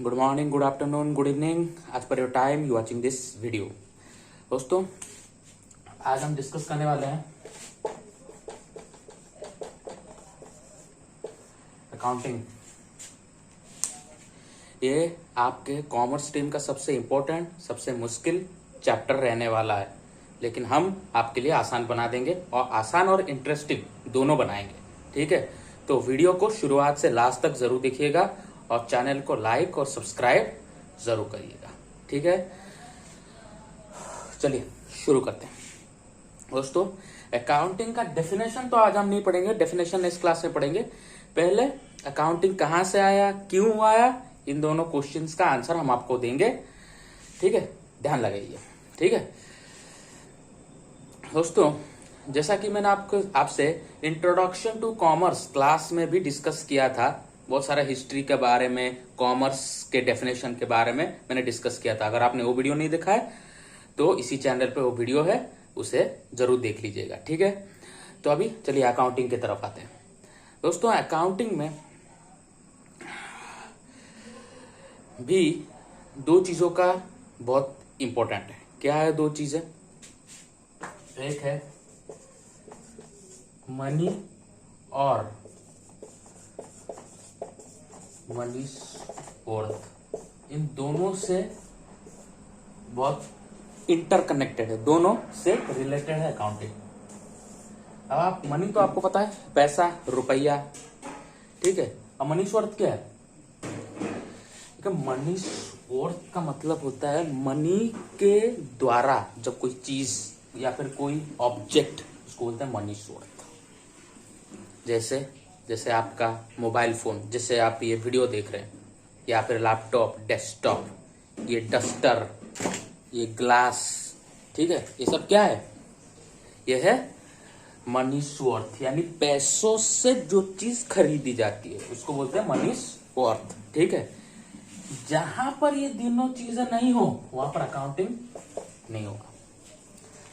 Good morning, good afternoon, good evening, आज पर your time you watching this video. दोस्तों, आज हम डिस्कस करने वाले हैं अकाउंटिंग। ये आपके कॉमर्स स्ट्रीम का सबसे इम्पोर्टेंट, सबसे मुश्किल चैप्टर रहने वाला है, लेकिन हम आपके लिए आसान बना देंगे और आसान और इंटरेस्टिंग दोनों बनाएंगे। ठीक है, तो वीडियो को शुरुआत से लास्ट तक जरूर देखिएगा और चैनल को लाइक और सब्सक्राइब जरूर करिएगा। ठीक है, चलिए शुरू करते हैं। दोस्तों, अकाउंटिंग का डेफिनेशन तो आज हम नहीं पढ़ेंगे, डेफिनेशन इस क्लास में पढ़ेंगे। पहले अकाउंटिंग कहां से आया, क्यों आया, इन दोनों क्वेश्चंस का आंसर हम आपको देंगे। ठीक है, ध्यान लगाइए। ठीक है दोस्तों, जैसा कि मैंने आपसे इंट्रोडक्शन टू कॉमर्स क्लास में भी डिस्कस किया था, बहुत सारा हिस्ट्री के बारे में, कॉमर्स के डेफिनेशन के बारे में मैंने डिस्कस किया था। अगर आपने वो वीडियो नहीं देखा है तो इसी चैनल पे वो वीडियो है, उसे जरूर देख लीजिएगा। ठीक है, तो अभी चलिए अकाउंटिंग की तरफ आते हैं। दोस्तों, अकाउंटिंग में भी दो चीजों का बहुत इंपॉर्टेंट है। क्या है दो चीजें? एक है मनी और मनीज वर्थ। इन दोनों से बहुत इंटरकनेक्टेड है, दोनों से रिलेटेड है अकाउंटिंग। अब आप मनी तो आपको पता है, पैसा, रुपया। ठीक है, अब मनीज वर्थ क्या है? मनीज वर्थ का मतलब होता है मनी के द्वारा जब कोई चीज या फिर कोई ऑब्जेक्ट, उसको बोलते हैं मनीज वर्थ। जैसे आपका मोबाइल फोन, जैसे आप ये वीडियो देख रहे हैं, या फिर लैपटॉप, डेस्कटॉप, ये डस्टर, ये ग्लास। ठीक है, ये सब क्या है? ये है मनीज वर्थ, यानी पैसों से जो चीज खरीदी जाती है उसको बोलते हैं मनीज वर्थ। ठीक है, जहां पर ये दोनों चीजें नहीं हो वहां पर अकाउंटिंग नहीं होगा।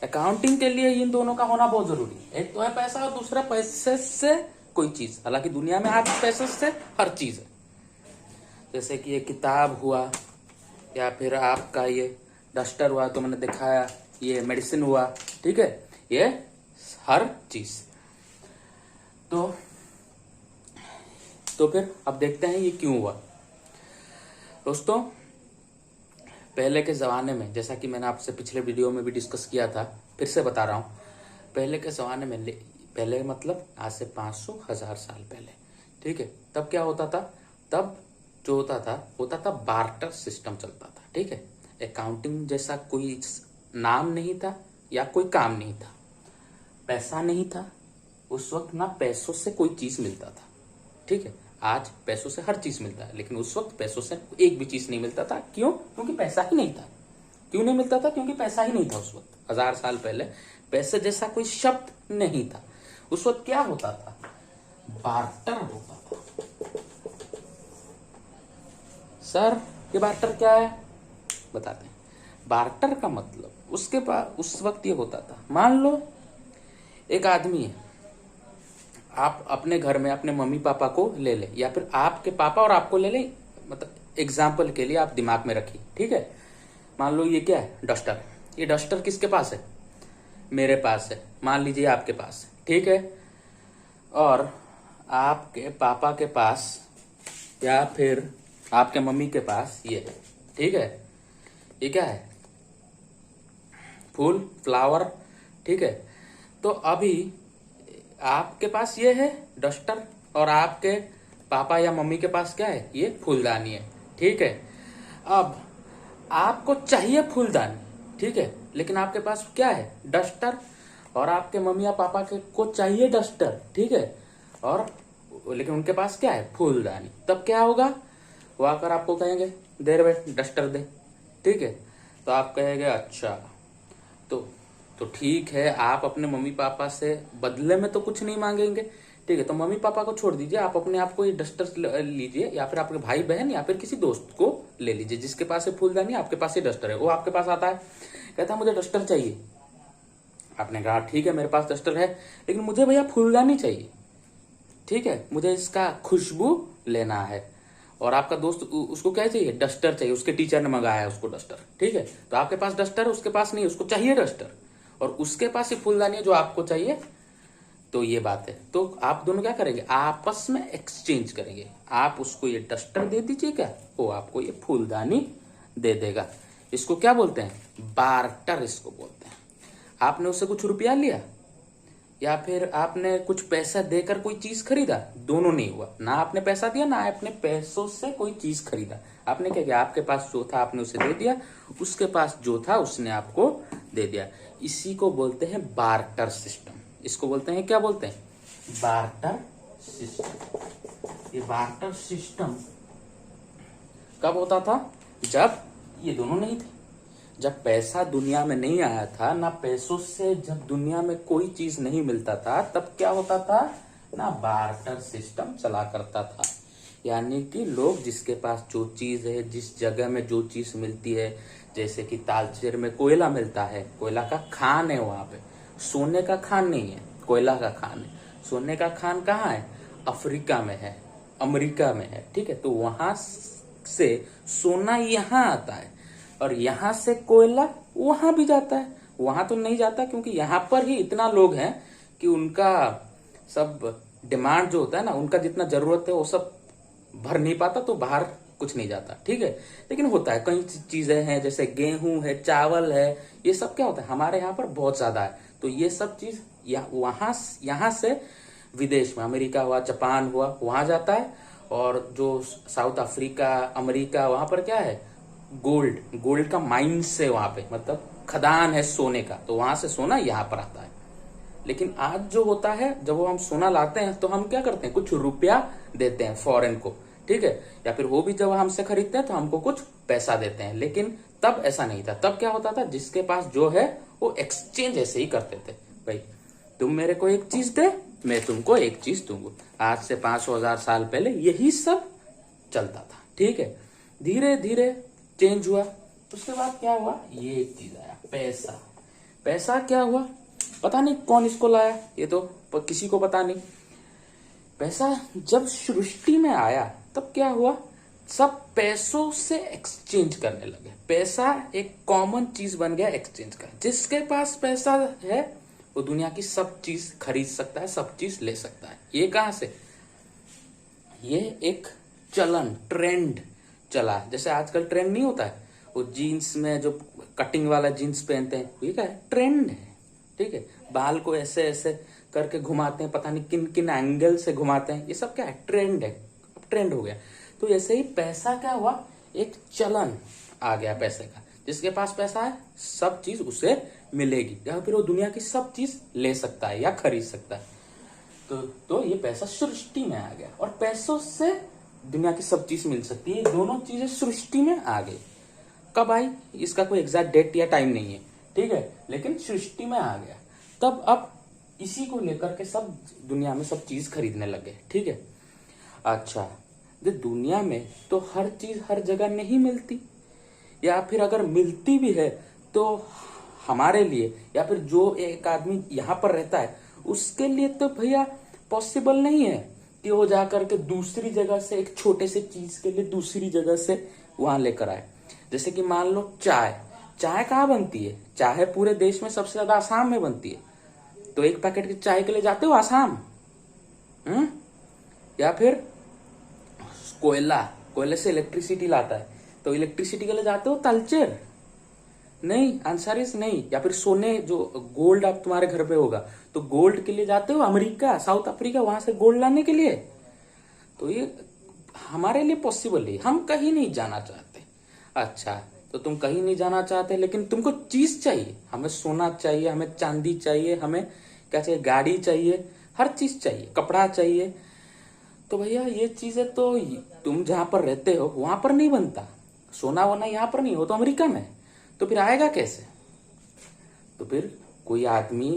अकाउंटिंग के लिए इन दोनों का होना बहुत जरूरी है। एक तो है पैसा और दूसरा पैसे से कोई चीज। हालांकि दुनिया में आज पैसे से हर चीज है, जैसे कि ये किताब हुआ, या फिर आपका ये डस्टर हुआ, तो मैंने दिखाया, ये मेडिसिन हुआ। ठीक है, ये हर चीज। तो फिर अब देखते हैं ये क्यों हुआ। दोस्तों, पहले के ज़माने में, जैसा कि मैंने आपसे पिछले वीडियो में भी डिस्कस किया था, फिर से बता रहा हूँ। पहले के ज़माने में, पहले मतलब आज से 500-1000 साल पहले, ठीक है, तब क्या होता था? तब जो होता था बार्टर सिस्टम चलता था। ठीक है, अकाउंटिंग जैसा कोई नाम नहीं था या कोई काम नहीं था, पैसा नहीं था उस वक्त, ना पैसों से कोई चीज़ मिलता था। ठीक है, आज पैसों से हर चीज मिलता है, लेकिन उस वक्त पैसों से एक भी चीज नहीं मिलता था। क्यों? क्योंकि पैसा ही नहीं था। क्यों नहीं मिलता था? क्योंकि पैसा ही नहीं था उस वक्त। 1000 साल पहले पैसे जैसा कोई शब्द नहीं था। उस वक्त क्या होता था? बार्टर होता था। सर, ये बार्टर क्या है? बताते हैं। बार्टर का मतलब उसके पास उस वक्त ये होता था, मान लो एक आदमी है, आप अपने घर में अपने मम्मी पापा को ले ले, या फिर आपके पापा और आपको ले ले, मतलब एग्जाम्पल के लिए आप दिमाग में रखिए। ठीक है, मान लो ये क्या है? डस्टर है। ये डस्टर किसके पास है? मेरे पास है। मान लीजिए आपके पास है। ठीक है, और आपके पापा के पास या फिर आपके मम्मी के पास ये है। ठीक है, ये क्या है? फूल, फ्लावर। ठीक है, तो अभी आपके पास ये है डस्टर, और आपके पापा या मम्मी के पास क्या है? ये फूलदानी है। ठीक है, अब आपको चाहिए फूलदानी, ठीक है, लेकिन आपके पास क्या है? डस्टर। और आपके मम्मी या पापा के को चाहिए डस्टर, ठीक है, और लेकिन उनके पास क्या है? फूलदानी। तब क्या होगा? वो आकर आपको कहेंगे दे रे भाई डस्टर दे। ठीक है, तो आप कहेंगे अच्छा, तो ठीक है, आप अपने मम्मी पापा से बदले में तो कुछ नहीं मांगेंगे। ठीक है, तो मम्मी पापा को छोड़ दीजिए, आप अपने आप को ये डस्टर लीजिए, या फिर आपके भाई बहन या फिर किसी दोस्त को ले लीजिए जिसके पास है फूलदानी, आपके पास ये डस्टर है। वो आपके पास आता है, कहता है मुझे डस्टर चाहिए। आपने कहा ठीक है, मेरे पास डस्टर है, लेकिन मुझे भैया फूलदानी चाहिए। ठीक है, मुझे इसका खुशबू लेना है। और आपका दोस्त उसको क्या चाहिए, डस्टर चाहिए, उसके टीचर ने मंगाया है उसको डस्टर, ठीक है। तो आपके पास डस्टर है, उसके पास नहीं, उसको चाहिए डस्टर, और उसके पास ये फूलदानी है जो आपको चाहिए। तो ये बात है। तो आप दोनों क्या करेंगे, आपस में एक्सचेंज करेंगे। आप उसको ये डस्टर दे दीजिएगा, वो आपको ये फूलदानी दे देगा। इसको क्या बोलते हैं, बार्टर इसको बोलते हैं। आपने उससे कुछ रुपया लिया या फिर आपने कुछ पैसा देकर कोई चीज खरीदा, दोनों नहीं हुआ। ना आपने पैसा दिया, ना आपने पैसों से कोई चीज खरीदा। आपने क्या किया, आपके पास जो था आपने उसे दे दिया, उसके पास जो था उसने आपको दे दिया। इसी को बोलते हैं बार्टर सिस्टम। इसको बोलते हैं, क्या बोलते हैं, बार्टर सिस्टम। ये बार्टर सिस्टम कब होता था, जब ये दोनों नहीं थे, जब पैसा दुनिया में नहीं आया था, ना पैसों से जब दुनिया में कोई चीज नहीं मिलता था, तब क्या होता था ना, बार्टर सिस्टम चला करता था। यानी कि लोग जिसके पास जो चीज है, जिस जगह में जो चीज मिलती है, जैसे कि तालचेर में कोयला मिलता है, कोयला का खान है वहां पे, सोने का खान नहीं है, कोयला का खान है। सोने का खान कहाँ है, अफ्रीका में है, अमेरिका में है, ठीक है। तो वहां से सोना यहाँ आता है और यहाँ से कोयला वहां भी जाता है। वहां तो नहीं जाता क्योंकि यहाँ पर ही इतना लोग हैं कि उनका सब डिमांड जो होता है ना, उनका जितना जरूरत है वो सब भर नहीं पाता, तो बाहर कुछ नहीं जाता, ठीक है। लेकिन होता है, कई चीजें हैं जैसे गेहूं है, चावल है, ये सब क्या होता है हमारे यहाँ पर बहुत ज्यादा है। तो ये सब चीज यहाँ से विदेश में, अमेरिका हुआ, जापान हुआ, वहां जाता है। और जो साउथ अफ्रीका, अमेरिका, वहां पर क्या है, गोल्ड का माइंस है वहां पे, मतलब खदान है सोने का, तो वहां से सोना यहाँ पर आता है। लेकिन आज जो होता है, जब वो हम सोना लाते हैं तो हम क्या करते हैं, कुछ रुपया देते हैं फॉरेन को, ठीक है। या फिर वो भी जब हमसे खरीदते हैं तो हमको कुछ पैसा देते हैं। लेकिन तब ऐसा नहीं था। तब क्या होता था, जिसके पास जो है वो एक्सचेंज ऐसे ही करते थे, भाई तुम मेरे को एक चीज दे, मैं तुमको एक चीज दूंगा। आज से 500,000 साल पहले यही सब चलता था, ठीक है। धीरे धीरे चेंज हुआ। उसके बाद क्या हुआ, ये एक चीज आया, पैसा। पैसा क्या हुआ, पता नहीं कौन इसको लाया, ये तो किसी को पता नहीं। पैसा जब सृष्टि में आया तब क्या हुआ, सब पैसों से एक्सचेंज करने लगे। पैसा एक कॉमन चीज बन गया एक्सचेंज का। जिसके पास पैसा है वो दुनिया की सब चीज खरीद सकता है, सब चीज ले सकता है। ये कहां से, ये एक चलन, ट्रेंड चला। जैसे आजकल ट्रेंड नहीं होता है, वो जीन्स में जो कटिंग वाला जीन्स पहनते हैं, ये क्या है, ट्रेंड है, ठीक है। बाल को ऐसे ऐसे करके घुमाते हैं, पता नहीं किन किन एंगल से घुमाते हैं, ये सब क्या है, ट्रेंड है, अब ट्रेंड हो गया। तो ऐसे ही पैसा क्या हुआ, एक चलन आ गया पैसे का। जिसके पास पैसा है सब चीज उसे मिलेगी, या फिर वो दुनिया की सब चीज ले सकता है या खरीद सकता है। तो ये पैसा सृष्टि में आ गया, और पैसों से दुनिया की सब चीज मिल सकती है। दोनों चीजें सृष्टि में आ गई। कब आई, इसका कोई एग्जैक्ट डेट या टाइम नहीं है, ठीक है, लेकिन सृष्टि में आ गया। तब अब इसी को लेकर के सब दुनिया में सब चीज खरीदने लगे, ठीक है। अच्छा, दुनिया में तो हर चीज हर जगह नहीं मिलती, या फिर अगर मिलती भी है तो हमारे लिए या फिर जो एक आदमी यहाँ पर रहता है उसके लिए तो भैया पॉसिबल नहीं है कि वो जाकर के दूसरी जगह से एक छोटे से चीज के लिए दूसरी जगह से वहां लेकर आए। जैसे कि मान लो चाय कहाँ बनती है, चाय पूरे देश में सबसे ज्यादा आसाम में बनती है। तो एक पैकेट की चाय के लिए जाते हो आसाम, या फिर कोयले से इलेक्ट्रिसिटी लाता है तो इलेक्ट्रिसिटी के लिए जाते हो तालचेर, नहीं, आंसर इज नहीं। या फिर सोने, जो गोल्ड आप तुम्हारे घर पे होगा तो गोल्ड के लिए जाते हो अमेरिका, साउथ अफ्रीका, वहां से गोल्ड लाने के लिए। तो ये हमारे लिए पॉसिबल है, हम कहीं नहीं जाना चाहते। अच्छा, तो तुम कहीं नहीं जाना चाहते लेकिन तुमको चीज चाहिए, हमें सोना चाहिए, हमें चांदी चाहिए, हमें क्या चाहिए, गाड़ी चाहिए, हर चीज चाहिए, कपड़ा चाहिए। तो भैया ये चीजें तो तुम जहां पर रहते हो वहां पर नहीं बनता, सोना वोना यहाँ पर नहीं हो, तो अमेरिका में। तो फिर आएगा कैसे, तो फिर कोई आदमी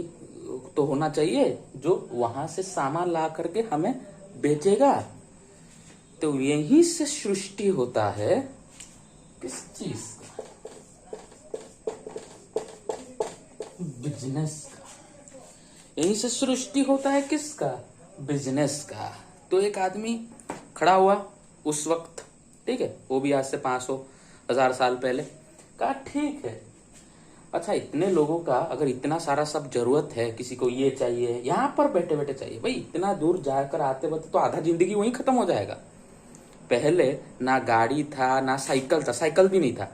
तो होना चाहिए जो वहां से सामान ला करके हमें बेचेगा। तो यहीं से सृष्टि होता है किस चीज का, बिजनेस का। यहीं से सृष्टि होता है किसका, बिजनेस का। तो एक आदमी खड़ा हुआ उस वक्त ठीक है, वो भी आज से 500 1000 साल पहले। कहा ठीक है। अच्छा, इतने लोगों का अगर इतना सारा सब जरूरत है, किसी को ये चाहिए, यहाँ पर बैठे बैठे चाहिए, भाई इतना दूर जाकर आते वक्त तो आधा जिंदगी वहीं खत्म हो जाएगा। पहले ना गाड़ी था ना साइकिल था, साइकिल भी नहीं था।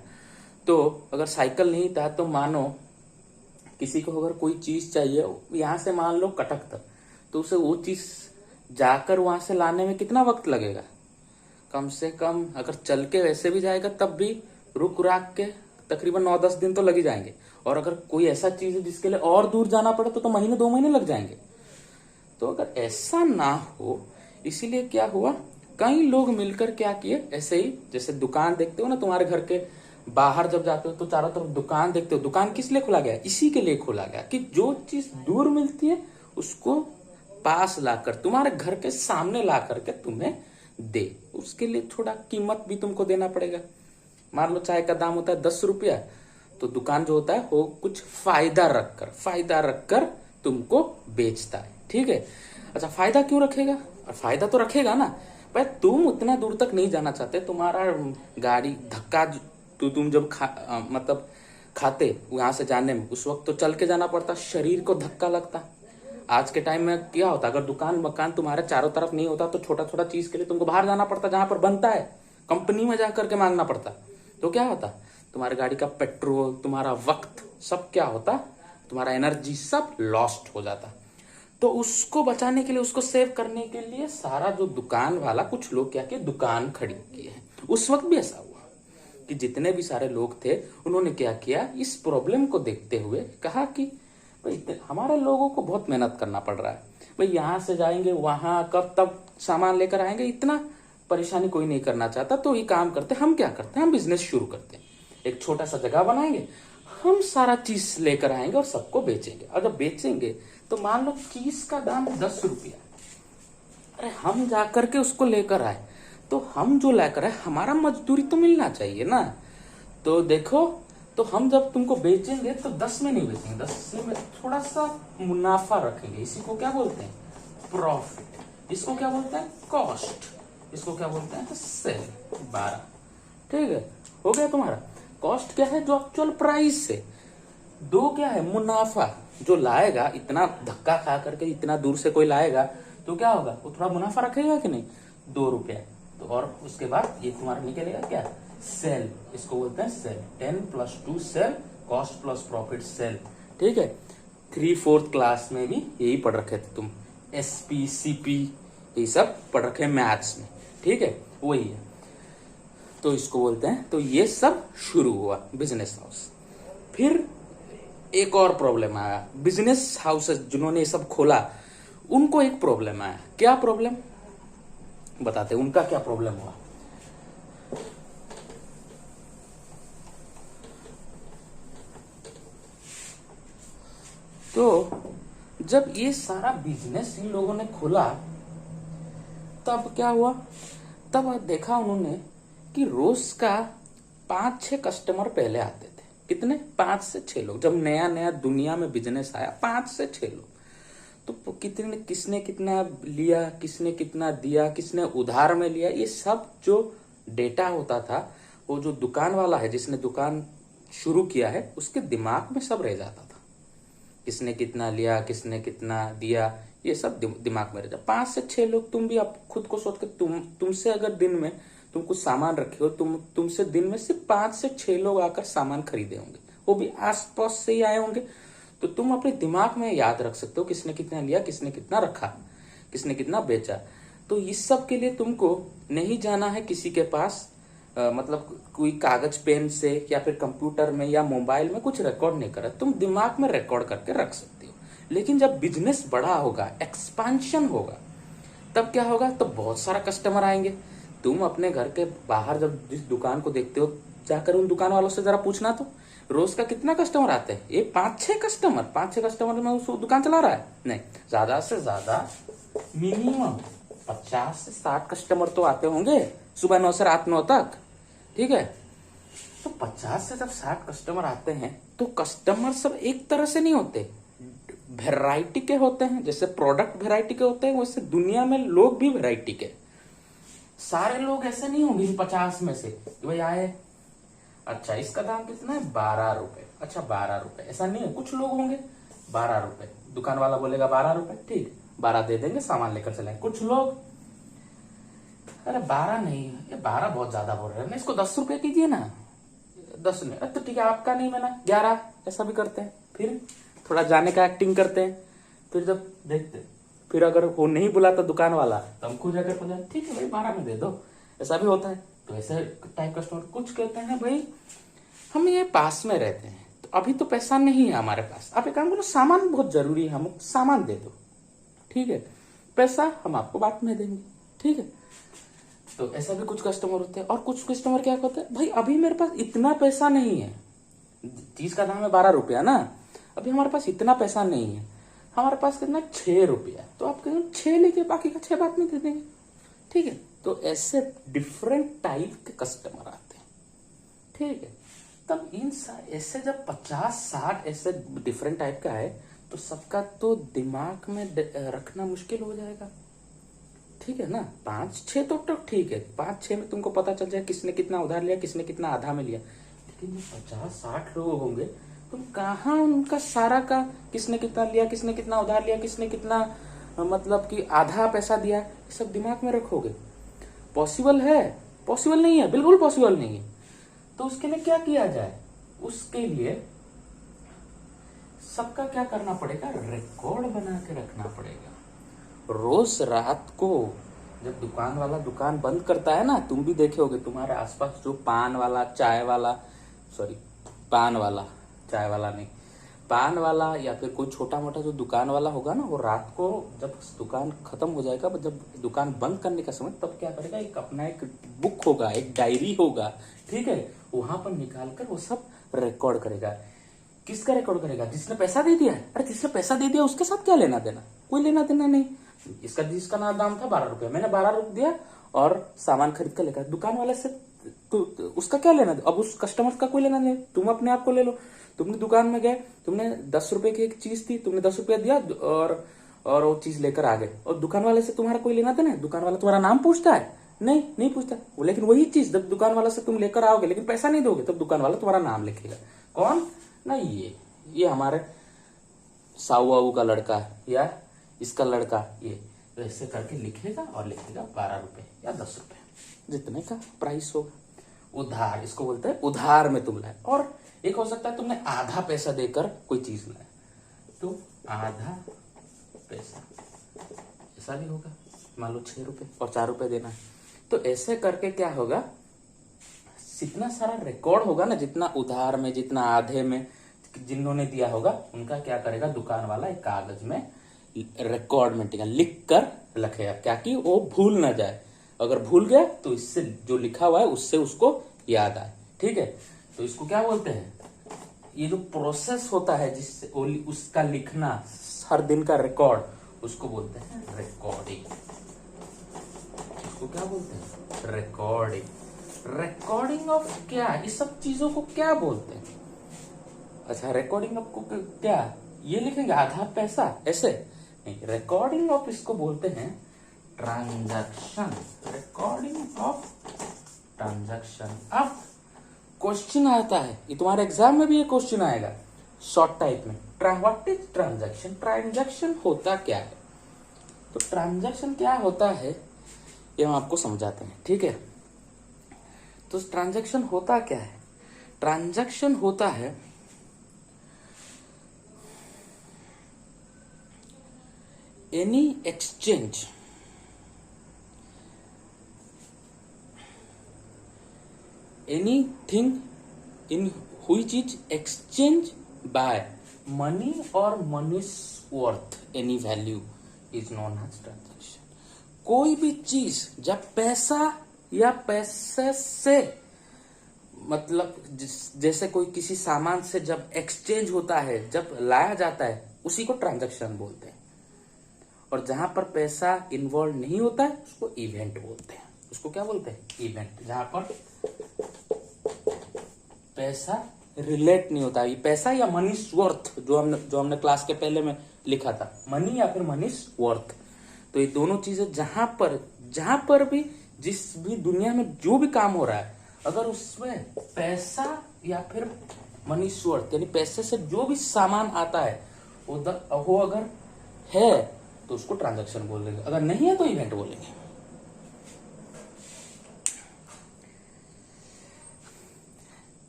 तो अगर साइकिल नहीं था तो मानो किसी को अगर कोई चीज चाहिए, यहाँ से मान लो कटक तक, तो उसे वो चीज जाकर वहां से लाने में कितना वक्त लगेगा? कम से कम अगर चल के वैसे भी जाएगा तब भी रुक राक के तकरीबन 9-10 दिन तो लग ही जाएंगे। और अगर कोई ऐसा चीज है जिसके लिए और दूर जाना पड़े तो महीने 2 महीने लग जाएंगे। तो अगर ऐसा ना हो, इसीलिए क्या हुआ, कई लोग मिलकर क्या किए, ऐसे ही जैसे दुकान देखते हो ना, तुम्हारे घर के बाहर जब जाते हो तो चारों तरफ दुकान देखते हो। दुकान किस लिए खोला गया? इसी के लिए खोला गया कि जो चीज दूर मिलती है उसको पास लाकर, तुम्हारे घर के सामने ला करके तुम्हें दे। उसके लिए थोड़ा कीमत भी तुमको देना पड़ेगा। मान लो चाय का दाम होता है 10 रुपया, तो दुकान जो होता है वो कुछ फायदा रखकर तुमको बेचता है। ठीक है। अच्छा, फायदा क्यों रखेगा? फायदा तो रखेगा ना भाई, तुम उतना दूर तक नहीं जाना चाहते, तुम्हारा गाड़ी धक्का, तो तुम जब मतलब खाते वहां से जाने में, उस वक्त तो चल के जाना पड़ता, शरीर को धक्का लगता। आज के टाइम में क्या होता, अगर दुकान मकान तुम्हारे चारों तरफ नहीं होता तो छोटा छोटा चीज के लिए तुमको बाहर जाना पड़ता, जहां पर बनता है, कंपनी में जाकर के मांगना पड़ता। तो क्या होता, तुम्हारी गाड़ी का पेट्रोल, तुम्हारा वक्त, सब क्या होता, तुम्हारा एनर्जी सब लॉस्ट हो जाता। तो उसको बचाने के लिए, उसको सेव करने के लिए सारा जो दुकान वाला, कुछ लोग क्या किए, दुकान खड़ी की है। उस वक्त भी ऐसा हुआ कि जितने भी सारे लोग थे उन्होंने क्या किया, इस प्रॉब्लम को देखते हुए कहा कि भाई हमारे लोगों को बहुत मेहनत करना पड़ रहा है, भाई यहाँ से जाएंगे वहां, कब तब सामान लेकर आएंगे, इतना परेशानी कोई नहीं करना चाहता। तो ये काम करते, हम क्या करते हैं, हम बिजनेस शुरू करते हैं, एक छोटा सा जगह बनाएंगे, हम सारा चीज लेकर आएंगे और सबको बेचेंगे। अगर बेचेंगे तो मान लो चीज का दाम 10 रुपया, अरे हम जाकर के उसको लेकर आए, तो हम जो लेकर आए हमारा मजदूरी तो मिलना चाहिए ना। तो देखो, तो हम जब तुमको बेचेंगे तो 10 में नहीं बेचेंगे, 10 में थोड़ा सा मुनाफा रखेंगे। इसी को क्या बोलते हैं, प्रॉफिट। इसको क्या बोलते हैं, कॉस्ट। इसको क्या बोलते हैं, सेल। 12। ठीक है, हो गया तुम्हारा। कॉस्ट क्या है, जो एक्चुअल प्राइस है। 2 क्या है, मुनाफा। जो लाएगा, इतना धक्का खा करके इतना दूर से कोई लाएगा तो क्या होगा, वो थोड़ा मुनाफा रखेगा कि नहीं, 2 रुपया। तो और उसके बाद ये तुम्हारा निकलेगा क्या, सेल। इसको बोलते हैं sale. 10 + 2 sale, cost plus profit sale. ठीक है। 3/4 क्लास में भी यही पढ़ रखे थे तुम, SP CP ये सब पढ़ रखे मैथ्स में। ठीक है, वही है। तो इसको बोलते हैं, तो ये सब शुरू हुआ बिजनेस हाउस। फिर एक और प्रॉब्लम आया, बिजनेस हाउसेस जिन्होंने ये सब खोला उनको एक प्रॉब्लम आया। क्या प्रॉब्लम बताते, उनका क्या प्रॉब्लम हुआ। तो जब ये सारा बिजनेस इन लोगों ने खोला तब क्या हुआ, तब देखा उन्होंने कि रोज का 5-6 कस्टमर पहले आते थे। कितने, 5 से 6 लोग। जब नया नया दुनिया में बिजनेस आया, 5 से 6 लोग। तो कितने, किसने कितना लिया, किसने कितना दिया, किसने उधार में लिया, ये सब जो डेटा होता था, वो जो दुकान वाला है जिसने दुकान शुरू किया है उसके दिमाग में सब रह जाता था। किसने कितना लिया, किसने कितना दिया, ये सब दिमाग में रह जाता। 5 से 6 लोग। तुम भी अब खुद को सोच के, तुमसे अगर दिन में तुम कुछ सामान रखे हो, तुमसे दिन में सिर्फ 5 से 6 लोग आकर सामान खरीदे होंगे, वो भी आसपास से ही आए होंगे। तो तुम अपने दिमाग में याद रख सकते हो किसने कितना लिया, किसने कितना रखा, किसने कितना बेचा। तो इस सब के लिए तुमको नहीं जाना है किसी के पास, मतलब कोई कागज पेन से या फिर कंप्यूटर में या मोबाइल में कुछ रिकॉर्ड नहीं करा, तुम दिमाग में रिकॉर्ड करके रख सकते हो। लेकिन जब बिजनेस बड़ा होगा, एक्सपांशन होगा, तब क्या होगा, तो बहुत सारा कस्टमर आएंगे। तुम अपने घर के बाहर जब जिस दुकान को देखते हो, जाकर उन दुकान वालों से जरा पूछना तो, रोज का कितना कस्टमर आते हैं, ये 5-6 कस्टमर में उस दुकान चला रहा है, नहीं, ज्यादा से ज्यादा मिनिमम 50 से 60 कस्टमर तो आते होंगे सुबह 9 से रात 9 तक। ठीक है। तो 50 से जब 60 कस्टमर आते हैं तो कस्टमर सब एक तरह से नहीं होते, वैरायटी के होते हैं। जैसे प्रोडक्ट वैरायटी के होते हैं, वैसे दुनिया में लोग भी वैरायटी के। सारे लोग ऐसे नहीं होंगे 50 में से कि भाई आए, अच्छा इसका दाम कितना है 12 रुपए, अच्छा 12 रुपए, ऐसा नहीं है। कुछ लोग होंगे 12 रुपए, दुकान वाला बोलेगा 12 रुपए, ठीक 12 दे देंगे, सामान लेकर चलेंगे। कुछ लोग अरे 12 नहीं, ये 12 बहुत ज्यादा बोल रहे हैं ना, इसको 10 रुपए कीजिए ना, 10 नहीं, तो ठीक है आपका नहीं मैंने 11, ऐसा भी करते हैं। फिर थोड़ा जाने का एक्टिंग करते हैं, फिर जब देखते, फिर अगर वो नहीं बुलाता दुकान वाला तो हम खुद जाकर बोले ठीक है भाई 12 में दे दो, ऐसा भी होता है। तो ऐसे टाइप कस्टमर कुछ कहते हैं भाई हम ये पास में रहते हैं तो अभी तो पैसा नहीं है हमारे पास, आप एक काम करो सामान बहुत जरूरी है, हम सामान दे दो, ठीक है पैसा हम आपको बाद में देंगे, ठीक है। तो ऐसा भी कुछ कस्टमर होते हैं। और कुछ कस्टमर क्या कहते हैं भाई अभी मेरे पास इतना पैसा नहीं है, चीज का दाम है 12 रुपया ना, अभी हमारे पास इतना पैसा नहीं है, हमारे पास कितना 6 रुपया, तो आप कहेंगे 6 लेके बाकी का 6 बाद में दे देंगे, ठीक है। तो ऐसे डिफरेंट टाइप के कस्टमर आते हैं, ठीक है। तब इन ऐसे जब 50-60 ऐसे डिफरेंट टाइप का है तो सबका तो दिमाग में रखना मुश्किल हो जाएगा, ठीक है ना। 5-6 तो ठीक है, 5-6 में तुमको पता चल जाए किसने कितना उधार लिया, किसने कितना आधा में लिया। लेकिन जो 50-60 लोग होंगे तुम कहाँ उनका सारा का किसने कितना लिया, किसने कितना उधार लिया, किसने कितना मतलब कि आधा पैसा दिया, ये सब दिमाग में रखोगे। पॉसिबल है? पॉसिबल नहीं है, बिल्कुल पॉसिबल नहीं है। तो उसके लिए क्या किया जाए, उसके लिए सबका क्या करना पड़ेगा, रिकॉर्ड बना के रखना पड़ेगा। रोज रात को जब दुकान वाला दुकान बंद करता है ना, तुम भी देखे होगे तुम्हारे आसपास जो पान वाला चाय वाला, सॉरी पान वाला चाय वाला नहीं, पान वाला या फिर कोई छोटा मोटा जो दुकान वाला होगा ना, वो रात को जब दुकान खत्म हो जाएगा, जब दुकान बंद करने का समय, तब क्या करेगा, एक अपना एक बुक होगा, एक डायरी होगा, ठीक है, वहां पर निकाल कर वो सब रिकॉर्ड करेगा। किसका रिकॉर्ड करेगा, जिसने पैसा दे दिया। अरे जिसने पैसा दे दिया उसके साथ क्या लेना देना, कोई लेना देना नहीं। इसका जिसका ना दाम था 12 रुपया, मैंने 12 रुपये दिया और सामान खरीद कर लेकर, दुकान वाले से तो उसका क्या लेना, अब उस कस्टमर का कोई लेना नहीं, तुम अपने आप को ले लो। तुमने दुकान में गए, तुमने 10 रुपए की एक चीज थी, तुमने 10 रुपया दिया और वो चीज लेकर आ गए, और दुकान वाले से तुम्हारा कोई लेना देना है। दुकान वाला तुम्हारा नाम पूछता है? नहीं पूछता। लेकिन वही चीज जब दुकान वाला से तुम लेकर आओगे लेकिन पैसा नहीं दोगे, तब दुकान वाला तुम्हारा नाम लिखेगा। कौन ना, ये हमारे साऊ वाऊ का लड़का या इसका लड़का, ये ऐसे करके लिखेगा और लिखेगा 12 रुपए या 10 रुपए जितने का प्राइस होगा। उधार, इसको बोलते हैं उधार में तुम लाए। और एक हो सकता है तुमने आधा पैसा देकर कोई चीज लाए, तो आधा पैसा, ऐसा भी होगा। मान लो 6 रुपए और 4 रुपए देना है, तो ऐसे करके क्या होगा, जितना सारा रिकॉर्ड होगा ना, जितना उधार में, जितना आधे में, जिन्होंने दिया होगा उनका क्या करेगा, दुकान वाला एक कागज में रिकॉर्ड में लिख कर रखेगा, क्या कि वो भूल ना जाए। अगर भूल गया तो इससे जो लिखा हुआ है उससे उसको याद आए, ठीक है। तो इसको क्या बोलते हैं, ये जो प्रोसेस होता है जिससे उसका लिखना, हर दिन का रिकॉर्ड, उसको बोलते हैं रिकॉर्डिंग। इसको क्या बोलते हैं, रिकॉर्डिंग। रिकॉर्डिंग ऑफ क्या, इस सब चीजों को क्या बोलते हैं। अच्छा, रिकॉर्डिंग ऑफ को क्या, ये लिखेंगे आधा पैसा, ऐसे नहीं। रिकॉर्डिंग ऑफ इसको बोलते हैं ट्रांजैक्शन, रिकॉर्डिंग ऑफ ट्रांजैक्शन। अब क्वेश्चन आता है, ये तुम्हारे एग्जाम में भी ये क्वेश्चन आएगा शॉर्ट टाइप में, व्हाट इज ट्रांजैक्शन, ट्रांजैक्शन होता क्या है। तो ट्रांजैक्शन क्या होता है ये हम आपको समझाते हैं, ठीक है। तो ट्रांजैक्शन होता क्या है, ट्रांजैक्शन होता है any exchange anything in which is exchanged by money or money's worth any value is known as transaction। कोई भी चीज जब पैसा या पैसे से, मतलब जैसे कोई किसी सामान से जब एक्सचेंज होता है, जब लाया जाता है, उसी को ट्रांजैक्शन बोलते हैं। और जहां पर पैसा इन्वॉल्व नहीं होता है उसको इवेंट बोलते हैं। उसको क्या बोलते हैं, इवेंट। जहां पर पैसा रिलेट नहीं होता, ये पैसा या मनीष वर्थ, जो हमने क्लास के पहले में लिखा था, मनी या फिर मनीष वर्थ। तो ये दोनों चीजें जहां पर भी जिस भी दुनिया में जो भी काम हो रहा है, अगर उसमें पैसा या फिर मनी सोर्स यानी पैसे से जो भी सामान आता है वो अगर है तो उसको ट्रांजैक्शन बोल देंगे, अगर नहीं है तो इवेंट बोलेंगे।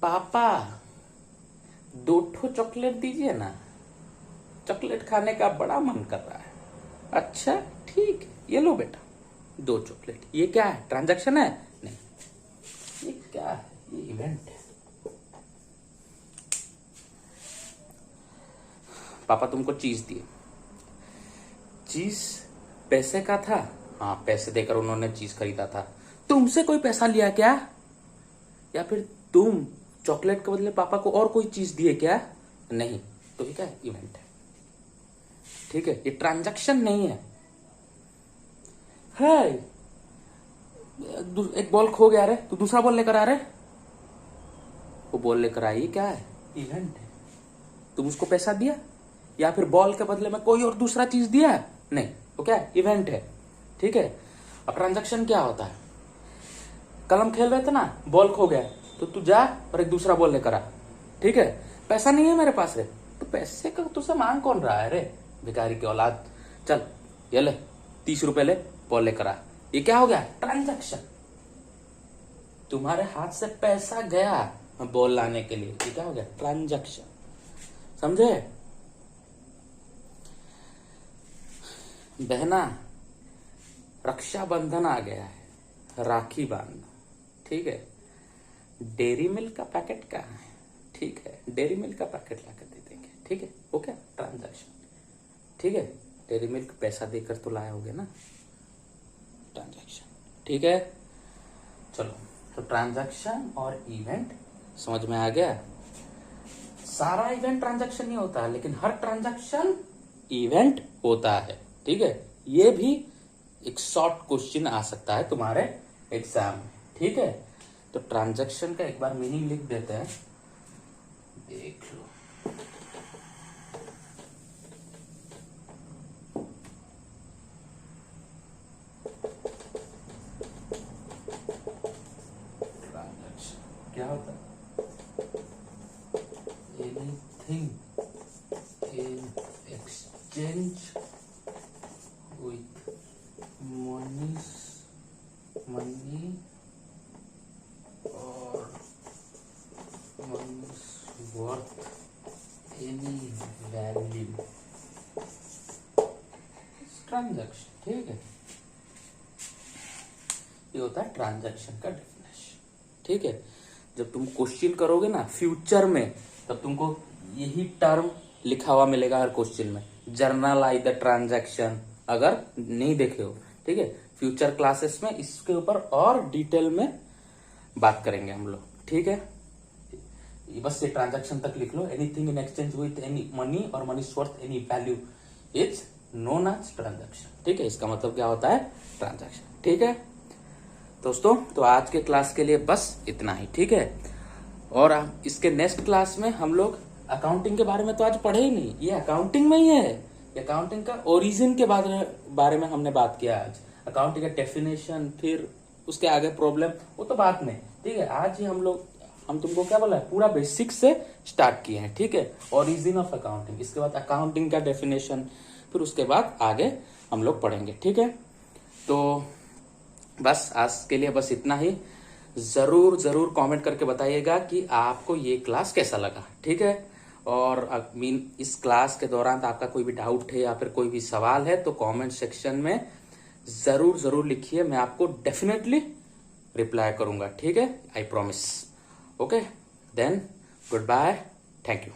पापा 2 चॉकलेट दीजिए ना, चॉकलेट खाने का बड़ा मन कर रहा है। अच्छा ठीक है, ये लो बेटा 2 चॉकलेट। ये क्या है, ट्रांजैक्शन है? नहीं, ये क्या है, ये इवेंट है। पापा तुमको चीज दिए, चीज पैसे का था? हाँ, पैसे देकर उन्होंने चीज खरीदा था। तुमसे कोई पैसा लिया क्या? या फिर तुम चॉकलेट के बदले पापा को और कोई चीज दिए क्या? नहीं, तो ये क्या है, इवेंट है। ठीक है, ये ट्रांजैक्शन नहीं है। एक बॉल खो गया रे, तो दूसरा बॉल लेकर आ रहे, वो बॉल लेकर आई, क्या है, इवेंट है। तुम उसको पैसा दिया या फिर बॉल के बदले में कोई और दूसरा चीज दिया? नहीं, तो क्या है, इवेंट है। ठीक है। अब ट्रांजैक्शन क्या होता है, कलम खेल रहे थे ना, बॉल खो गया, तो तू जा और एक दूसरा बॉल लेकर आ। ठीक है, पैसा नहीं है मेरे पास रे, तो पैसे का तुझसे मांग कौन रहा है रे, भिखारी की औलाद। चल ये ले 30 रुपए ले, बॉल लेकर आ। ये क्या हो गया, ट्रांजैक्शन। तुम्हारे हाथ से पैसा गया बॉल लाने के लिए, ये क्या हो गया, ट्रांजैक्शन। समझे? बहना, रक्षाबंधन आ गया है, राखी बांधना। ठीक है, डेयरी मिल्क का पैकेट कहाँ है? ठीक है, डेयरी मिल्क का पैकेट लाकर दे देंगे। ठीक है, ओके, ट्रांजैक्शन। ठीक है, डेयरी मिल्क पैसा देकर तो लाए होगे ना, ट्रांजैक्शन। ठीक है, चलो, तो ट्रांजैक्शन और इवेंट समझ में आ गया। सारा इवेंट ट्रांजैक्शन नहीं होता है, लेकिन हर ट्रांजैक्शन इवेंट होता है। ठीक है, ये भी एक शॉर्ट क्वेश्चन आ सकता है तुम्हारे एग्जाम में। ठीक है, तो ट्रांजैक्शन का एक बार मीनिंग लिख देते हैं, देख लो। ट्रांजैक्शन क्या होता है, anything in exchange with money or money's worth any value, transaction. ठीक है, ये होता है ट्रांजैक्शन का डेफिनेशन। ठीक है, जब तुम क्वेश्चन करोगे ना फ्यूचर में, तब तुमको यही टर्म लिखा हुआ मिलेगा हर क्वेश्चन में, जर्नलाइज द ट्रांजैक्शन, अगर नहीं देखे हो। ठीक है, फ्यूचर क्लासेस में इसके ऊपर और डिटेल में बात करेंगे हम लोग। ठीक है, बस ये ट्रांजैक्शन तक लिख लो, anything in exchange with any money और money worth any value is known as transaction. ठीक है, इसका मतलब क्या होता है, ट्रांजैक्शन। ठीक है दोस्तों, तो आज के क्लास के लिए बस इतना ही। ठीक है, और इसके नेक्स्ट क्लास में हम लोग अकाउंटिंग के बारे में तो आज पढ़े ही नहीं, ये अकाउंटिंग में ही है। अकाउंटिंग का ओरिजिन के बारे में हमने बात किया आज, अकाउंटिंग का डेफिनेशन, फिर उसके आगे प्रॉब्लम, वो तो बाद में। ठीक है, आज ही हम तुमको क्या बोला है, पूरा बेसिक से स्टार्ट किए हैं। ठीक है, ओरिजिन ऑफ अकाउंटिंग, इसके बाद अकाउंटिंग का डेफिनेशन, फिर उसके बाद आगे हम लोग पढ़ेंगे। ठीक है, तो बस आज के लिए बस इतना ही। जरूर जरूर कमेंट करके बताइएगा कि आपको ये क्लास कैसा लगा। ठीक है, और इस क्लास के दौरान आपका कोई भी डाउट है या फिर कोई भी सवाल है तो कमेंट सेक्शन में जरूर जरूर लिखिए, मैं आपको डेफिनेटली रिप्लाई करूंगा। ठीक है, I promise. Okay then, goodbye, thank you.